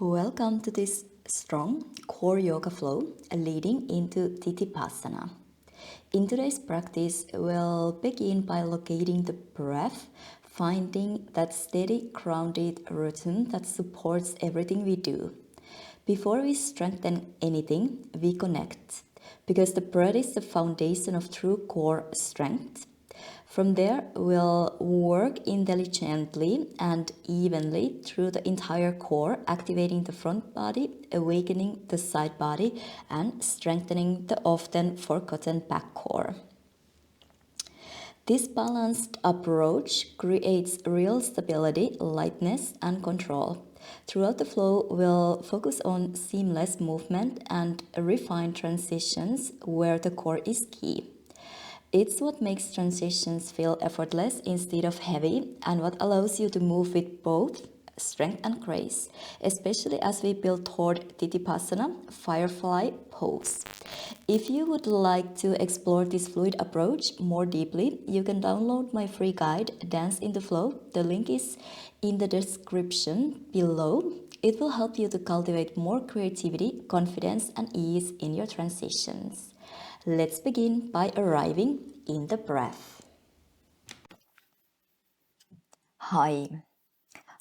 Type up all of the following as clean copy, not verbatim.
Welcome to this strong core yoga flow leading into Titipasana. In today's practice, we'll begin by locating the breath, finding that steady, grounded rhythm that supports everything we do. Before we strengthen anything, we connect, because the breath is the foundation of true core strength. From there, we'll work intelligently and evenly through the entire core, activating the front body, awakening the side body, and strengthening the often forgotten back core. This balanced approach creates real stability, lightness, and control. Throughout the flow, we'll focus on seamless movement and refined transitions where the core is key. It's what makes transitions feel effortless instead of heavy, and what allows you to move with both strength and grace, especially as we build toward Tittibhasana, Firefly Pose. If you would like to explore this fluid approach more deeply, you can download my free guide, Dance in the Flow. The link is in the description below. It will help you to cultivate more creativity, confidence, and ease in your transitions. Let's begin by arriving in the breath. Hi.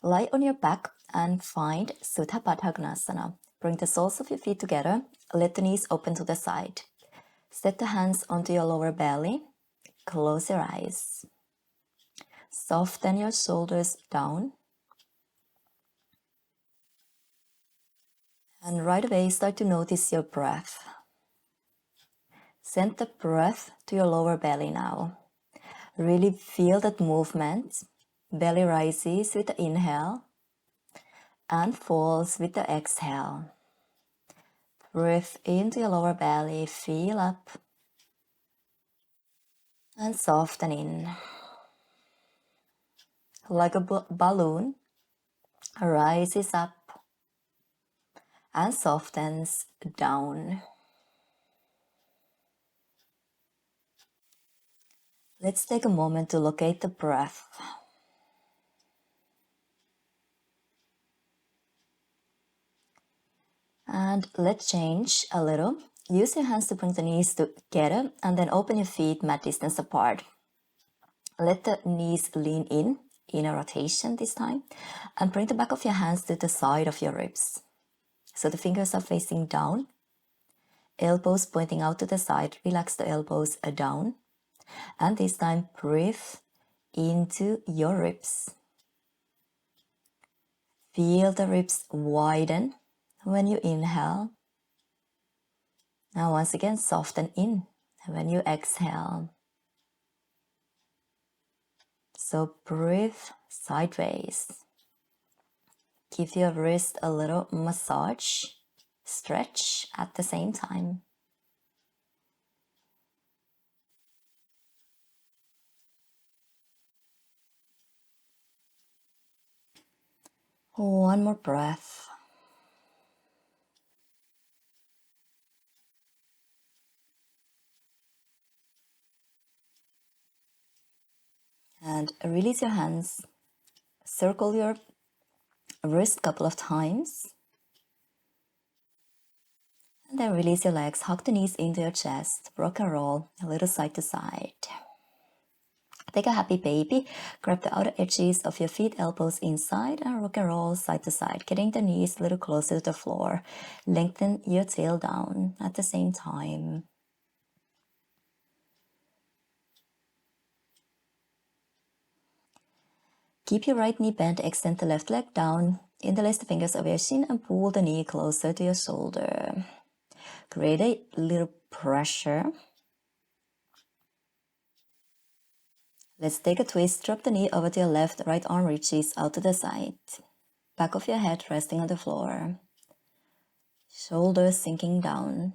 Lie on your back and find Supta Baddha. Bring the soles of your feet together. Let the knees open to the side. Set the hands onto your lower belly. Close your eyes. Soften your shoulders down. And right away, start to notice your breath. Send the breath to your lower belly now. Really feel that movement. Belly rises with the inhale and falls with the exhale. Breathe into your lower belly, feel up and soften in. Like a balloon, rises up and softens down. Let's take a moment to locate the breath. And let's change a little. Use your hands to bring the knees together and then open your feet mat distance apart. Let the knees lean in a rotation this time, and bring the back of your hands to the side of your ribs. So the fingers are facing down, elbows pointing out to the side. Relax the elbows down, and this time breathe into your ribs. Feel the ribs widen when you inhale. Now once again, soften in when you exhale. So breathe sideways. Give your wrist a little massage, stretch at the same time. One more breath. And release your hands. Circle your wrist a couple of times. And then release your legs. Hug the knees into your chest. Rock and roll a little side to side. Take a happy baby. Grab the outer edges of your feet, elbows inside, and rock and roll side to side, getting the knees a little closer to the floor. Lengthen your tail down at the same time. Keep your right knee bent, extend the left leg down, interlace the fingers over your shin and pull the knee closer to your shoulder. Create a little pressure. Let's take a twist, drop the knee over to your left, right arm reaches out to the side. Back of your head resting on the floor. Shoulders sinking down.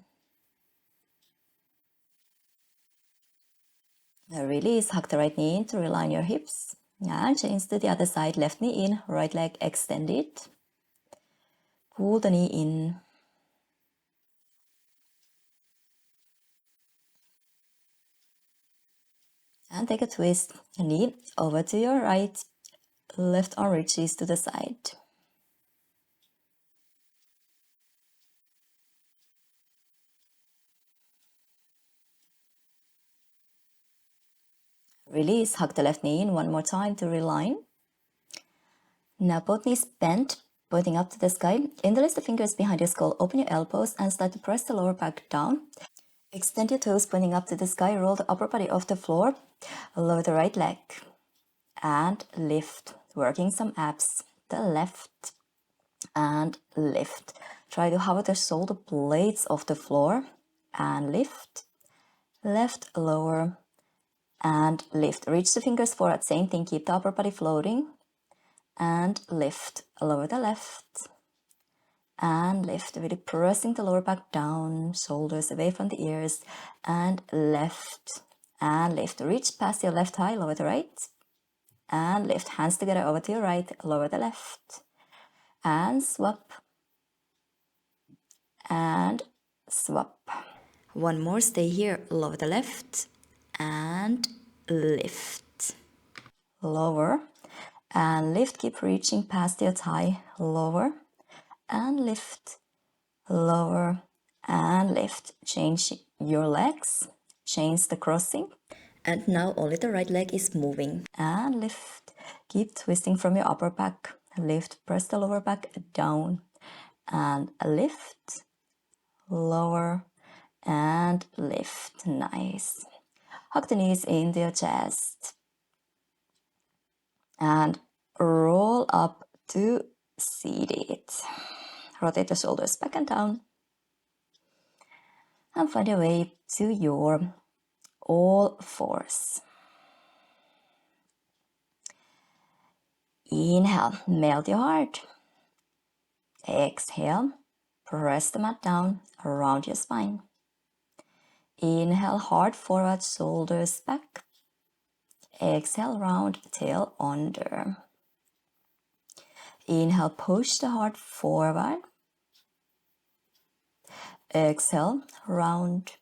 Release, hug the right knee in to realign your hips. And change to the other side, left knee in, right leg extended. Pull the knee in. And take a twist, knee over to your right, left arm reaches to the side. Release, hug the left knee in one more time to realign. Now both knees bent, pointing up to the sky. Interlace the fingers behind your skull, open your elbows and start to press the lower back down. Extend your toes, pointing up to the sky, roll the upper body off the floor, lower the right leg and lift, working some abs. The left and lift. Try to hover the shoulder blades off the floor and lift, left, lower and lift. Reach the fingers forward, same thing, keep the upper body floating and lift, lower the left and lift, really pressing the lower back down, shoulders away from the ears and left and lift. Reach past your left thigh, lower the right and lift. Hands together over to your right, lower the left and swap and swap. One more, stay here, lower the left and lift. Lower and lift, keep reaching past your thigh, lower and lift, lower and lift. Change your legs, change the crossing. And now only the right leg is moving. And lift, keep twisting from your upper back, lift, press the lower back down and lift, lower and lift. Nice. Hug the knees into your chest and roll up to seated. Rotate the shoulders back and down and find your way to your all fours. Inhale, melt your heart. Exhale, press the mat down around your spine. Inhale, heart forward, shoulders back. Exhale, round, tail under. Inhale, push the heart forward. Exhale, round.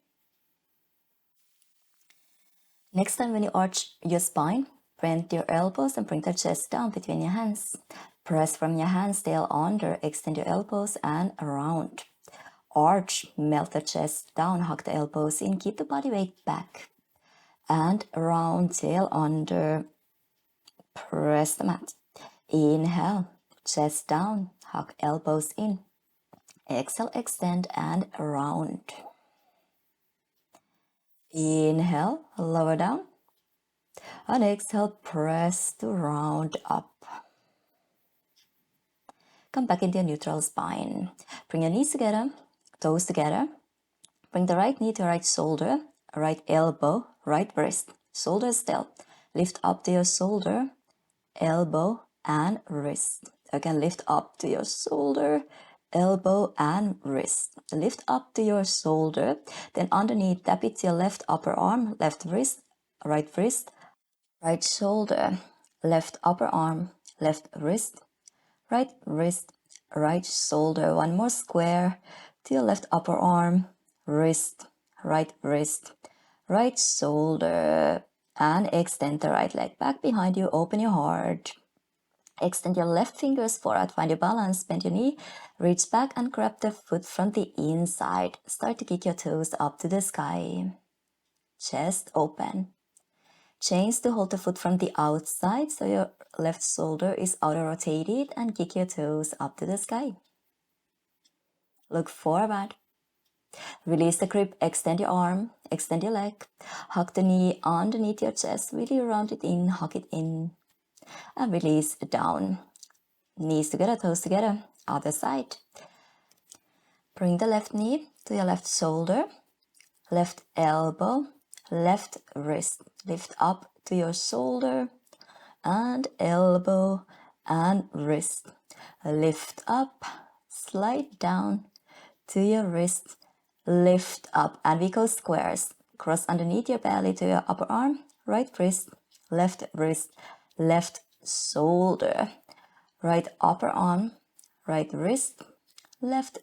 Next time when you arch your spine, bend your elbows and bring the chest down between your hands. Press from your hands, tail under, extend your elbows and around. Arch, melt the chest down, hug the elbows in, keep the body weight back. And around, tail under, press the mat. Inhale, chest down, hug elbows in. Exhale, extend and round. Inhale, lower down. And exhale, press to round up. Come back into your neutral spine. Bring your knees together, toes together. Bring the right knee to right shoulder, right elbow, right wrist. Shoulder still. Lift up to your shoulder, elbow and wrist. Again, lift up to your shoulder, elbow and wrist. Lift up to your shoulder, then underneath tap it to your left upper arm, left wrist, right shoulder, left upper arm, left wrist, right shoulder. One more square to your left upper arm, wrist, right shoulder, and extend the right leg back behind you, open your heart. Extend your left fingers forward, find your balance, bend your knee, reach back and grab the foot from the inside. Start to kick your toes up to the sky. Chest open. Change to hold the foot from the outside so your left shoulder is outer rotated and kick your toes up to the sky. Look forward. Release the grip, extend your arm, extend your leg. Hug the knee underneath your chest, really round it in, hug it in. And release down. Knees together, toes together, other side. Bring the left knee to your left shoulder, left elbow, left wrist. Lift up to your shoulder and elbow and wrist. Lift up, slide down to your wrist, lift up, and we go squares. Cross underneath your belly to your upper arm, right wrist, left shoulder, right upper arm, right wrist, left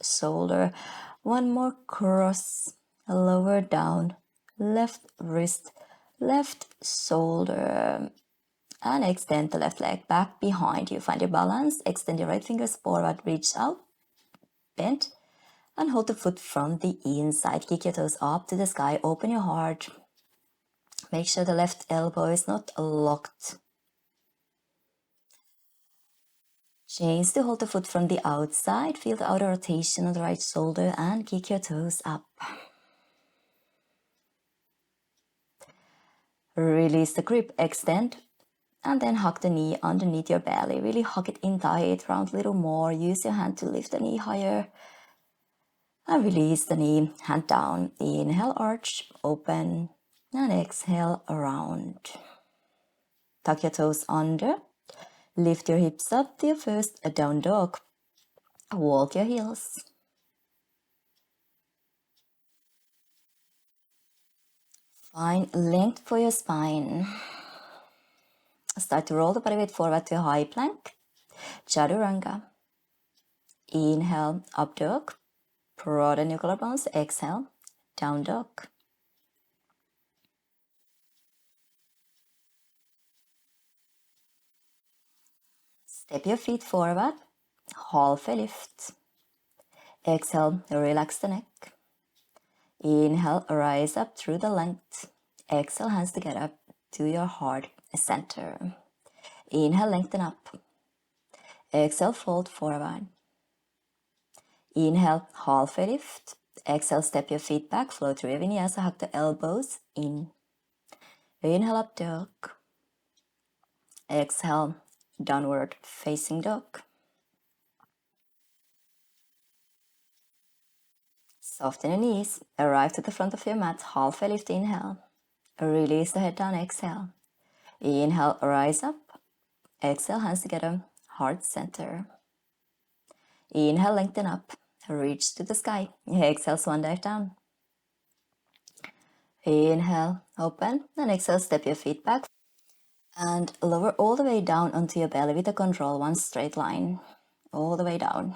shoulder. One more cross, lower down, left wrist, left shoulder, and extend the left leg back behind you. Find your balance, extend your right fingers forward, reach out, bend, and hold the foot from the inside. Kick your toes up to the sky, open your heart. Make sure the left elbow is not locked. Change to hold the foot from the outside. Feel the outer rotation on the right shoulder and kick your toes up. Release the grip, extend, and then hug the knee underneath your belly. Really hug it in tight, round a little more. Use your hand to lift the knee higher. And release the knee, hand down. Inhale, arch, open, and exhale, around. Tuck your toes under. Lift your hips up to your first down dog. Walk your heels. Find length for your spine. Start to roll the body weight forward to a high plank. Chaturanga. Inhale, up dog. Broaden your collarbones. Exhale, down dog. Step your feet forward. Halfway lift. Exhale, relax the neck. Inhale, rise up through the length. Exhale, hands together to your heart center. Inhale, lengthen up. Exhale, fold forward. Inhale, halfway lift. Exhale, step your feet back, flow through your Vinyasa, hug the elbows in. Inhale, up dog. Exhale, downward facing dog. Soften your knees, arrive to the front of your mat, halfway lift, inhale. Release the head down, exhale. Inhale, rise up. Exhale, hands together, heart center. Inhale, lengthen up, reach to the sky. Exhale, swan dive down. Inhale, open, and exhale, step your feet back. And lower all the way down onto your belly with a control, one straight line. All the way down.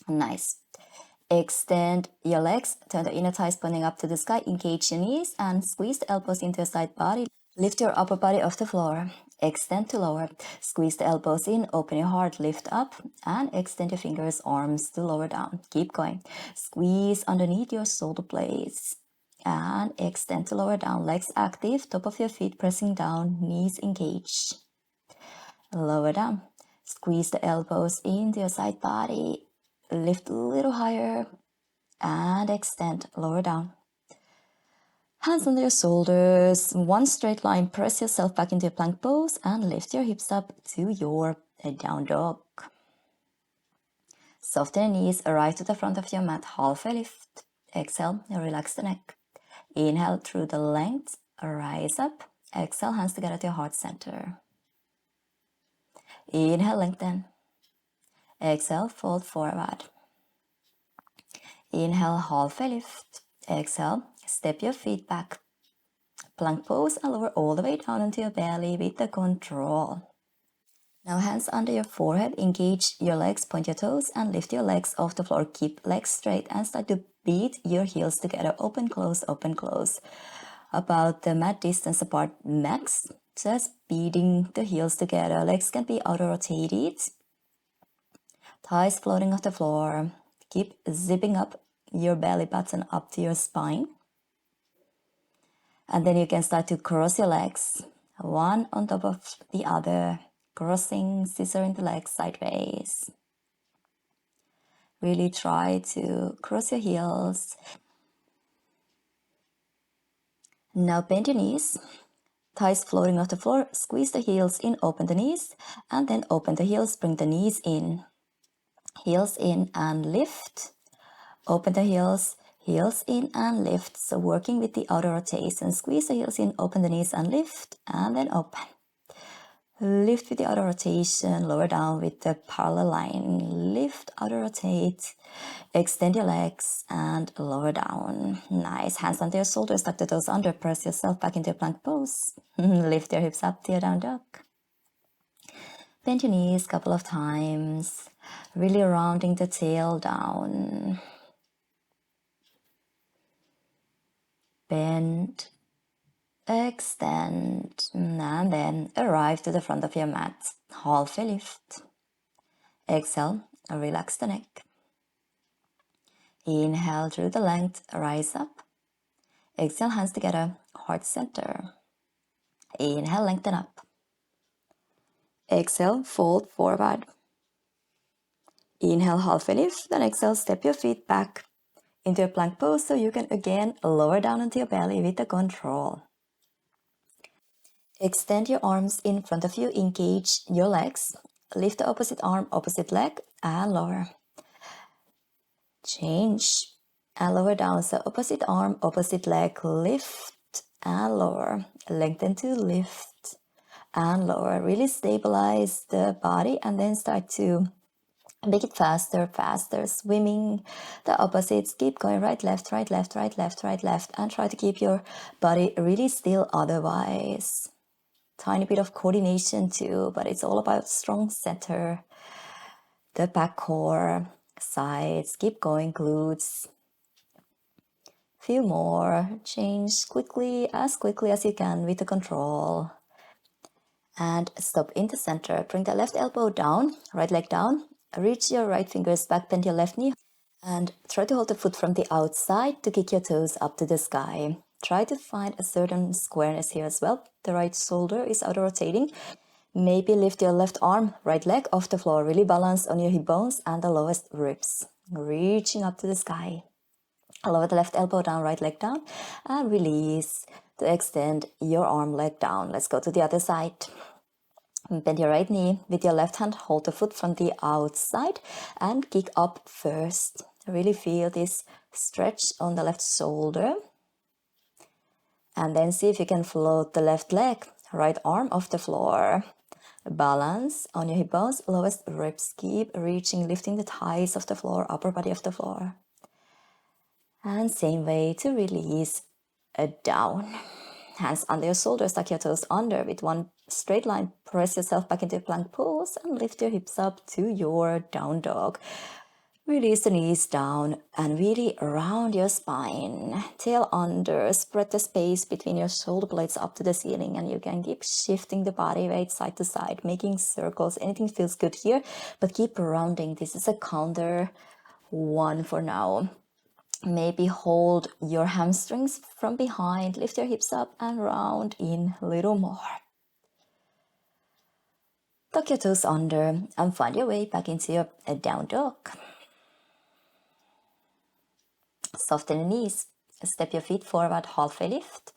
Nice. Extend your legs, turn the inner thighs pointing up to the sky, engage your knees and squeeze the elbows into your side body. Lift your upper body off the floor, extend to lower, squeeze the elbows in, open your heart, lift up and extend your fingers, arms to lower down. Keep going. Squeeze underneath your shoulder blades and extend to lower down. Legs active, top of your feet pressing down, knees engage. Lower down. Squeeze the elbows into your side body. Lift a little higher and extend, lower down. Hands under your shoulders, one straight line, press yourself back into your plank pose and lift your hips up to your down dog. Soften your knees, arrive to the front of your mat, halfway lift. Exhale, relax the neck. Inhale through the length, rise up. Exhale, hands together to your heart center. Inhale, lengthen. Exhale, fold forward. Inhale, halfway lift. Exhale, step your feet back. Plank pose and lower all the way down into your belly with the control. Now hands under your forehead, engage your legs, point your toes and lift your legs off the floor. Keep legs straight and start to beat your heels together. Open, close, open, close. About the mat distance apart max. Just beating the heels together. Legs can be outer rotated. Thighs floating off the floor. Keep zipping up your belly button up to your spine. And then you can start to cross your legs, one on top of the other, crossing, scissoring the legs sideways. Really try to cross your heels. Now bend your knees, thighs floating off the floor, squeeze the heels in, open the knees, and then open the heels, bring the knees in. Heels in and lift, open the heels, heels in and lift. So working with the outer rotation, squeeze the heels in, open the knees and lift, and then open. Lift with the outer rotation, lower down with the parallel line. Lift, outer rotate, extend your legs and lower down. Nice. Hands under your shoulders, tuck the toes under, press yourself back into your plank pose. Lift your hips up to your down dog. Bend your knees a couple of times, really rounding the tail down. Bend, extend, and then arrive to the front of your mat. Halfway lift. Exhale, relax the neck. Inhale through the length, rise up. Exhale, hands together, heart center. Inhale, lengthen up. Exhale, fold forward. Inhale, halfway lift, then exhale, step your feet back into a plank pose so you can again lower down onto your belly with the control. Extend your arms in front of you, engage your legs. Lift the opposite arm, opposite leg, and lower. Change and lower down. So opposite arm, opposite leg, lift and lower. Lengthen to lift and lower. Really stabilize the body and then start to make it faster, faster. Swimming the opposites. Keep going right, left, right, left, right, left, right, left. And try to keep your body really still otherwise. Tiny bit of coordination too, but it's all about strong center, the back core, sides, keep going, glutes. Few more, change quickly as you can with the control. And stop in the center, bring the left elbow down, right leg down, reach your right fingers back, bend your left knee, and try to hold the foot from the outside to kick your toes up to the sky. Try to find a certain squareness here as well. The right shoulder is out rotating. Maybe lift your left arm, right leg off the floor. Really balance on your hip bones and the lowest ribs. Reaching up to the sky. Lower the left elbow down, right leg down. And release to extend your arm, leg down. Let's go to the other side. Bend your right knee. With your left hand, hold the foot from the outside and kick up first. Really feel this stretch on the left shoulder. And then see if you can float the left leg, right arm off the floor. Balance on your hip bones, lowest ribs. Keep reaching, lifting the thighs off the floor, upper body off the floor. And same way to release down. Hands under your shoulders, tuck your toes under with one straight line. Press yourself back into a plank pose and lift your hips up to your down dog. Release the knees down and really round your spine. Tail under, spread the space between your shoulder blades up to the ceiling, and you can keep shifting the body weight side to side, making circles. Anything feels good here, but keep rounding. This is a counter one for now. Maybe hold your hamstrings from behind, lift your hips up and round in a little more. Tuck your toes under and find your way back into your down dog. Soften the knees. Step your feet forward, halfway lift.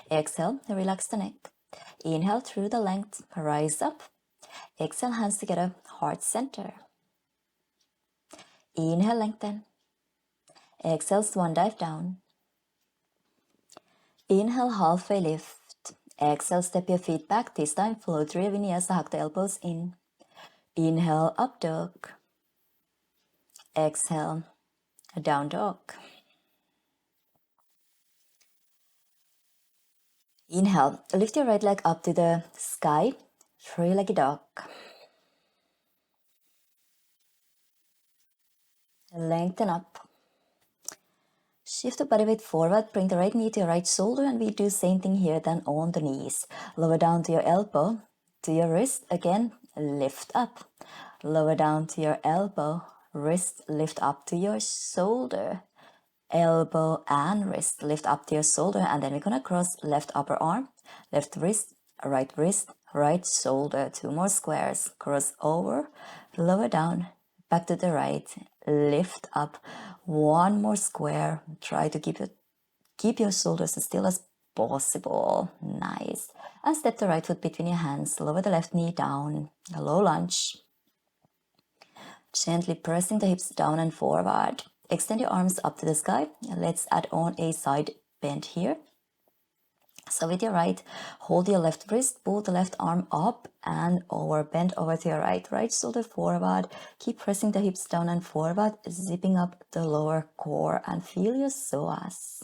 Exhale, relax the neck. Inhale through the length, rise up. Exhale, hands together, heart center. Inhale, lengthen. Exhale, swan dive down. Inhale, halfway lift. Exhale, step your feet back. This time, float through your vinyasa, hug the elbows in. Inhale, up dog. Exhale, down dog. Inhale, lift your right leg up to the sky, three-legged dog. Lengthen up. Shift the body weight forward, bring the right knee to your right shoulder, and we do same thing here then on the knees. Lower down to your elbow, to your wrist, again, lift up. Lower down to your elbow, wrist, lift up to your shoulder. Elbow and wrist, lift up to your shoulder, and then we're gonna cross left upper arm, left wrist, right shoulder. Two more squares. Cross over, lower down, back to the right, lift up. One more square. Try to keep your shoulders as still as possible. Nice. And step the right foot between your hands. Lower the left knee down. A low lunge. Gently pressing the hips down and forward. Extend your arms up to the sky. Let's add on a side bend here. So with your right, hold your left wrist, pull the left arm up and over, bend over to your right. Right shoulder forward. Keep pressing the hips down and forward, zipping up the lower core and feel your psoas.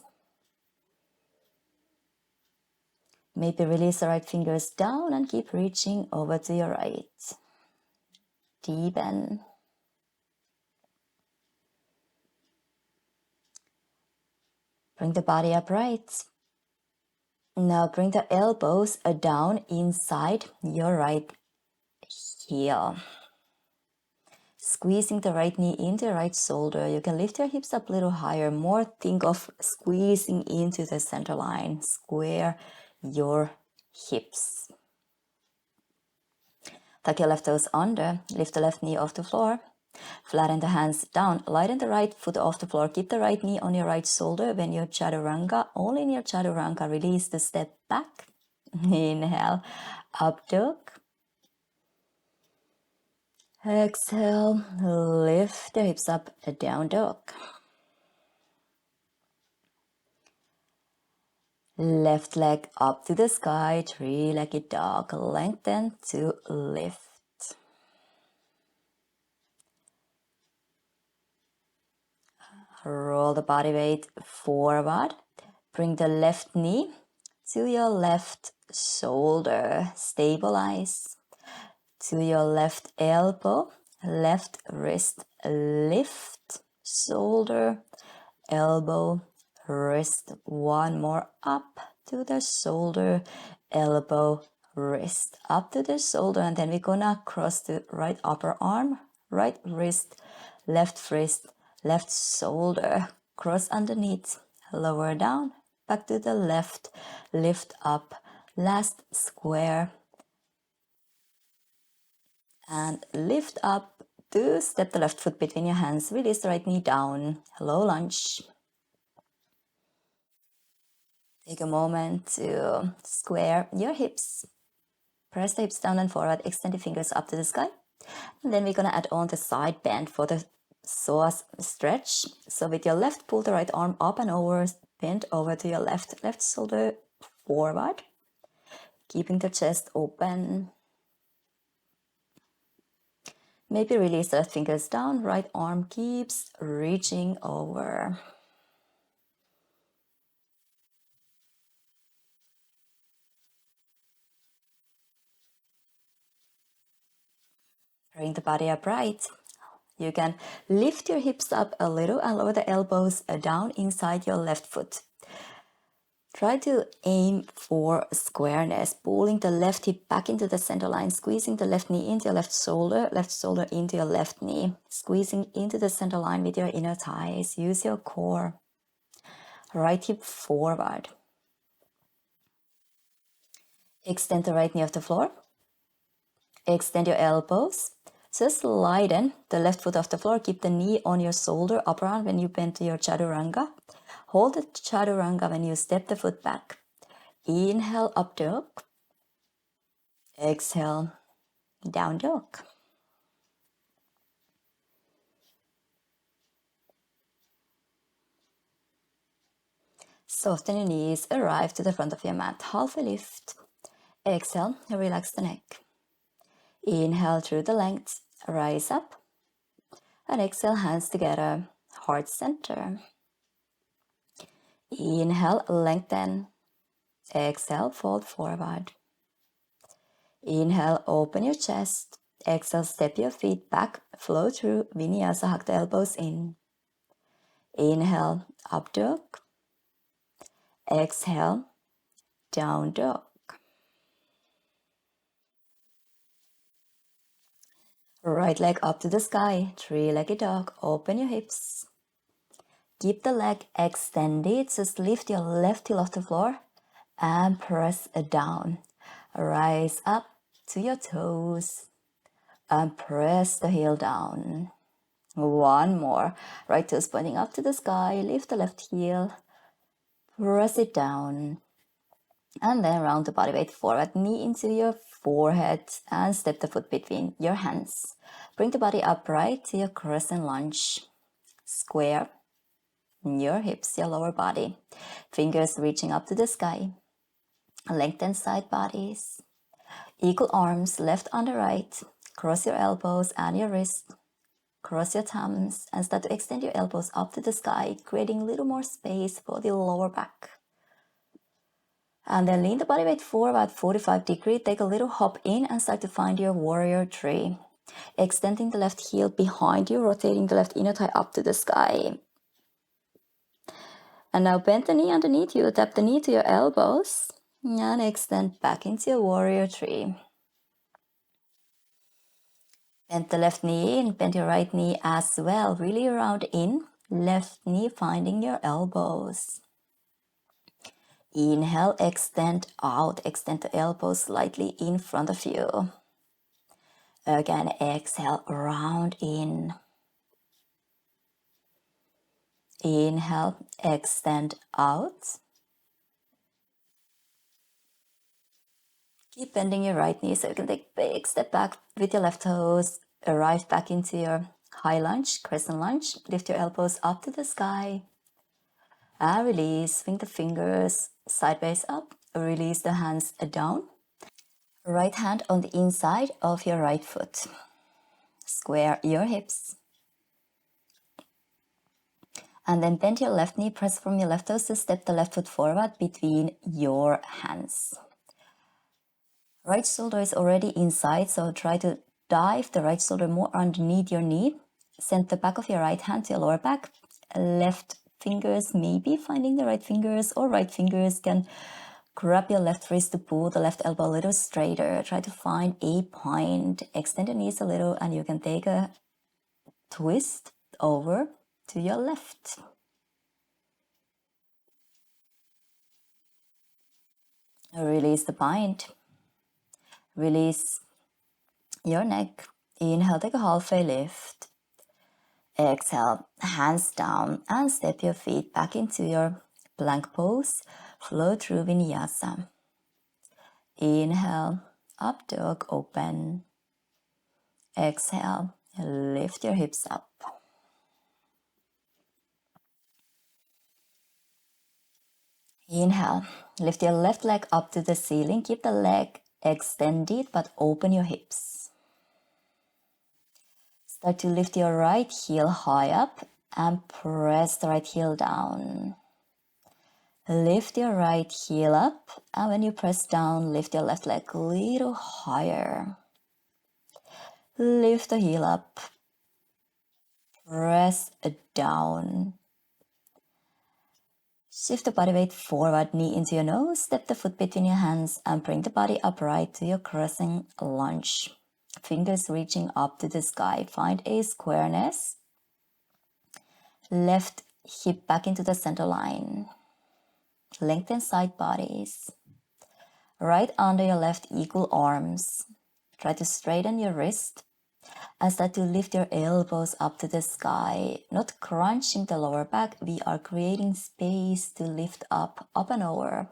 Maybe release the right fingers down and keep reaching over to your right. Deepen. Bring the body upright. Now bring the elbows down inside your right heel. Squeezing the right knee into your right shoulder. You can lift your hips up a little higher. More think of squeezing into the center line. Square your hips. Tuck your left toes under. Lift the left knee off the floor. Flatten the hands down. Lighten the right foot off the floor. Keep the right knee on your right shoulder. When your chaturanga, only in your chaturanga, release the step back. Inhale, up dog. Exhale, lift the hips up, down dog. Left leg up to the sky, three-legged dog. Lengthen to lift. Roll the body weight forward. Bring the left knee to your left shoulder. Stabilize. To your left elbow, left wrist, lift, shoulder, elbow, wrist. One more up to the shoulder, elbow, wrist. Up to the shoulder, and then we're gonna cross the right upper arm, right wrist, left shoulder. Cross underneath, lower down, back to the left, lift up, last square. And lift up to step the left foot between your hands. Release the right knee down. Low lunge. Take a moment to square your hips. Press the hips down and forward. Extend the fingers up to the sky. And then we're going to add on the side bend for the psoas stretch. So with your left, pull the right arm up and over. Bend over to your left shoulder forward. Keeping the chest open. Maybe release the left fingers down, right arm keeps reaching over. Bring the body upright. You can lift your hips up a little and lower the elbows down inside your left foot. Try to aim for squareness, pulling the left hip back into the center line, squeezing the left knee into your left shoulder into your left knee, squeezing into the center line with your inner thighs. Use your core. Right hip forward. Extend the right knee off the floor. Extend your elbows. Just lighten the left foot off the floor. Keep the knee on your shoulder, upper arm when you bend to your chaturanga. Hold the chaturanga when you step the foot back. Inhale, up dog. Exhale, down dog. Soften your knees, arrive to the front of your mat. Half a lift. Exhale, relax the neck. Inhale through the length, rise up. And exhale, hands together, heart center. Inhale, lengthen. Exhale, fold forward. Inhale, open your chest. Exhale, step your feet back, flow through Vinyasa, hug the elbows in. Inhale, up dog. Exhale, down dog. Right leg up to the sky, three-legged dog. Open your hips. Keep the leg extended. Just lift your left heel off the floor and press down. Rise up to your toes and press the heel down. One more. Right toes pointing up to the sky. Lift the left heel. Press it down. And then round the body weight forward. Knee into your forehead and step the foot between your hands. Bring the body upright to your crescent lunge. Square your hips, your lower body. Fingers reaching up to the sky. Lengthen side bodies. Equal arms, left under right. Cross your elbows and your wrists. Cross your thumbs and start to extend your elbows up to the sky, creating a little more space for the lower back. And then lean the body weight forward 45 degrees. Take a little hop in and start to find your warrior three. Extending the left heel behind you, rotating the left inner thigh up to the sky. And now bend the knee underneath you, tap the knee to your elbows, and extend back into your warrior three. Bend the left knee in, bend your right knee as well. Really round in, left knee finding your elbows. Inhale, extend out, extend the elbows slightly in front of you. Again, exhale, round in. Inhale, extend out. Keep bending your right knee so you can take a big step back with your left toes. Arrive back into your high lunge, crescent lunge. Lift your elbows up to the sky. And release, swing the fingers sideways up. Release the hands down. Right hand on the inside of your right foot. Square your hips. And then bend your left knee, press from your left toes to step the left foot forward between your hands. Right shoulder is already inside, so try to dive the right shoulder more underneath your knee. Send the back of your right hand to your lower back. Left fingers, maybe finding the right fingers, or right fingers can grab your left wrist to pull the left elbow a little straighter. Try to find a point. Extend the knees a little and you can take a twist over to your left. Release the bind. Release your neck. Inhale, take a halfway lift. Exhale, hands down and step your feet back into your plank pose. Flow through Vinyasa. Inhale, up dog, open. Exhale, lift your hips up. Inhale, lift your left leg up to the ceiling. Keep the leg extended but open your hips. Start to lift your right heel high up and press the right heel down. Lift your right heel up, and when you press down, lift your left leg a little higher. Lift the heel up. Press down. Shift the body weight forward, knee into your nose, step the foot between your hands, and bring the body upright to your crescent lunge. Fingers reaching up to the sky. Find a squareness. Left hip back into the center line. Lengthen side bodies. Right under your left equal arms. Try to straighten your wrist and start to lift your elbows up to the sky. Not crunching the lower back, we are creating space to lift up and over.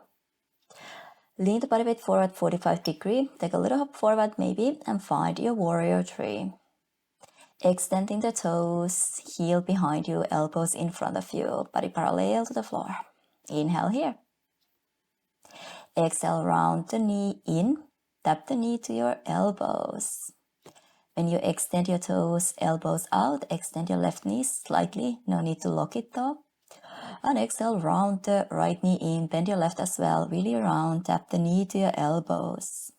Lean the body weight forward 45 degrees. Take a little hop forward maybe and find your warrior three. Extending the toes, heel behind you, elbows in front of you, body parallel to the floor. Inhale here. Exhale, round the knee in. Tap the knee to your elbows. When you extend your toes, elbows out, extend your left knee slightly. No need to lock it though. And exhale, round the right knee in. Bend your left as well. Really round. Tap the knee to your elbows.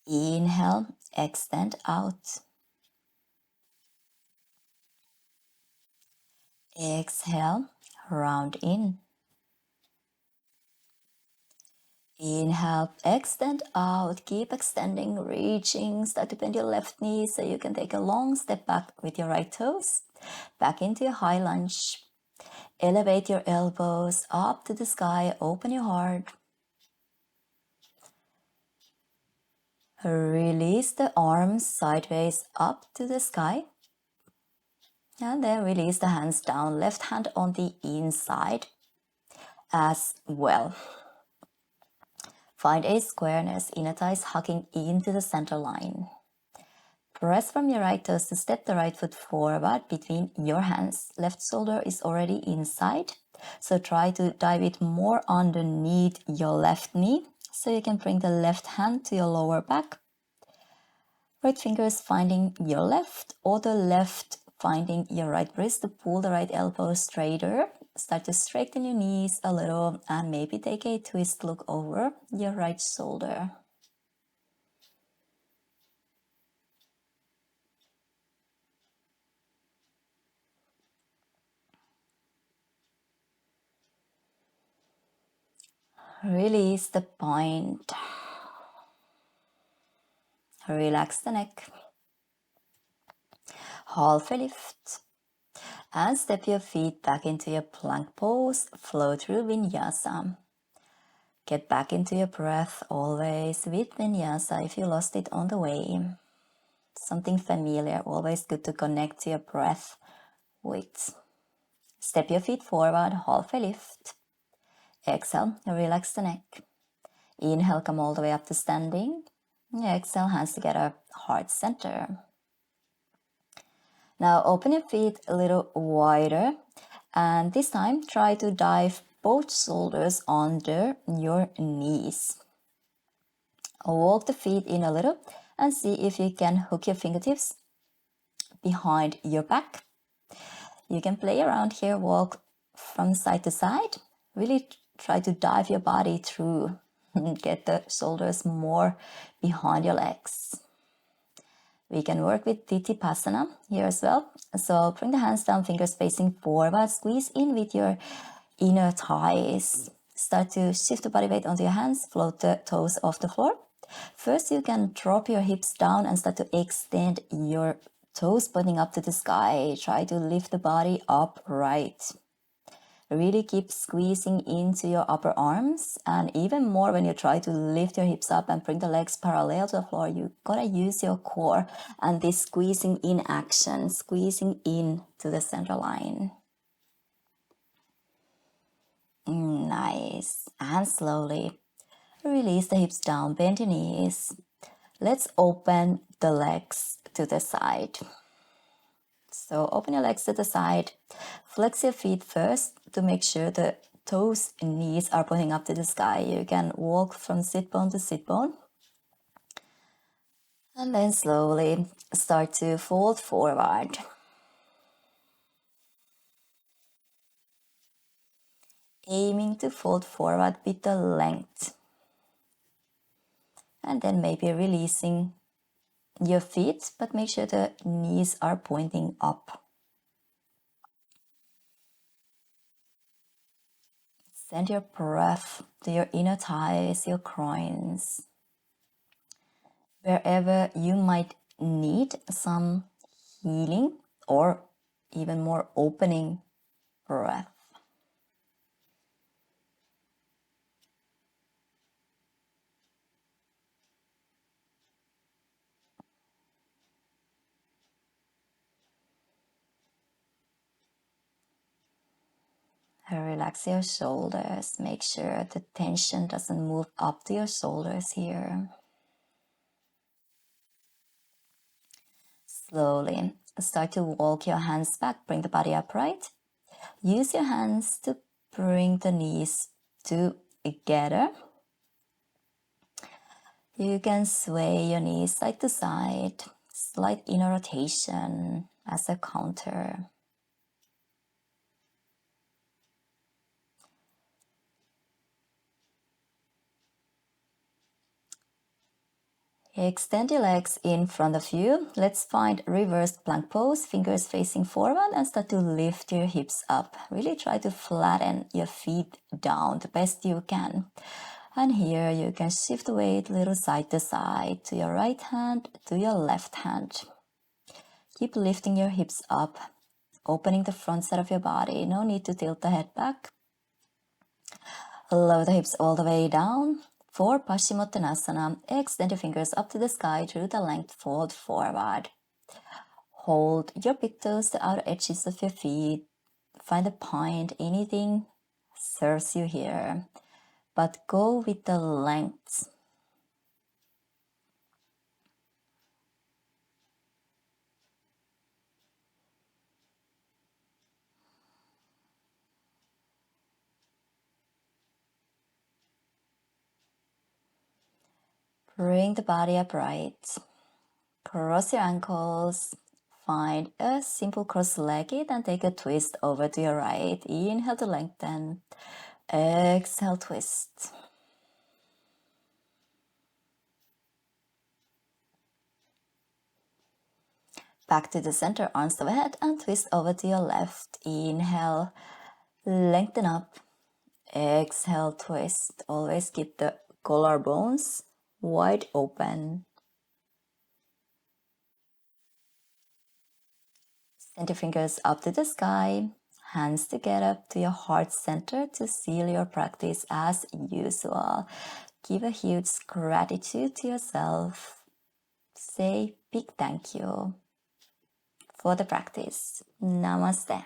Inhale, extend out. Exhale, round in. Inhale, extend out. Keep extending, reaching. Start to bend your left knee so you can take a long step back with your right toes. Back into your high lunge. Elevate your elbows up to the sky. Open your heart. Release the arms sideways up to the sky. And then release the hands down. Left hand on the inside as well. Find a squareness, inner thighs hugging into the center line. Press from your right toes to step the right foot forward between your hands. Left shoulder is already inside, so try to dive it more underneath your left knee so you can bring the left hand to your lower back. Right fingers finding your left or the left finding your right wrist to pull the right elbow straighter. Start to straighten your knees a little and maybe take a twist, look over your right shoulder. Release the point. Relax the neck. halfway lift. And step your feet back into your plank pose, flow through Vinyasa. Get back into your breath always with Vinyasa if you lost it on the way. Something familiar, always good to connect to your breath with. Step your feet forward, halfway lift. Exhale, relax the neck. Inhale, come all the way up to standing. Exhale, hands together, heart center. Now open your feet a little wider, and this time try to dive both shoulders under your knees. Walk the feet in a little and see if you can hook your fingertips behind your back. You can play around here, walk from side to side. Really try to dive your body through. Get the shoulders more behind your legs. We can work with Titipasana here as well. So bring the hands down, fingers facing forward. Squeeze in with your inner thighs. Start to shift the body weight onto your hands. Float the toes off the floor. First, you can drop your hips down and start to extend your toes pointing up to the sky. Try to lift the body upright. Really keep squeezing into your upper arms, and even more when you try to lift your hips up and bring the legs parallel to the floor, you gotta use your core and this squeezing in action, squeezing in to the center line. Nice. And slowly release the hips down, bend your knees. Let's open the legs to the side. So open your legs to the side, flex your feet first to make sure the toes and knees are pointing up to the sky. You can walk from sit bone to sit bone. And then slowly start to fold forward. Aiming to fold forward with the length. And then maybe releasing your feet, but make sure the knees are pointing up. Send your breath to your inner thighs, your groins. Wherever you might need some healing or even more opening breath. Relax your shoulders. Make sure the tension doesn't move up to your shoulders here. Slowly start to walk your hands back. Bring the body upright. Use your hands to bring the knees together. You can sway your knees side to side. Slight inner rotation as a counter. Extend your legs in front of you. Let's find reversed plank pose, fingers facing forward, and start to lift your hips up. Really try to flatten your feet down the best you can. And here you can shift the weight a little side to side, to your right hand, to your left hand. Keep lifting your hips up, opening the front side of your body. No need to tilt the head back. Lower the hips all the way down. For Paschimottanasana, extend your fingers up to the sky through the length, fold forward. Hold your big toes, the outer edges of your feet. Find a point, anything serves you here. But go with the length. Bring the body upright. Cross your ankles. Find a simple cross-legged and take a twist over to your right. Inhale to lengthen. Exhale, twist. Back to the center, arms overhead, and twist over to your left. Inhale, lengthen up. Exhale, twist. Always keep the collarbones wide open. Send your fingers up to the sky, hands together to your heart center to seal your practice as usual. Give a huge gratitude to yourself. Say big thank you for the practice. Namaste.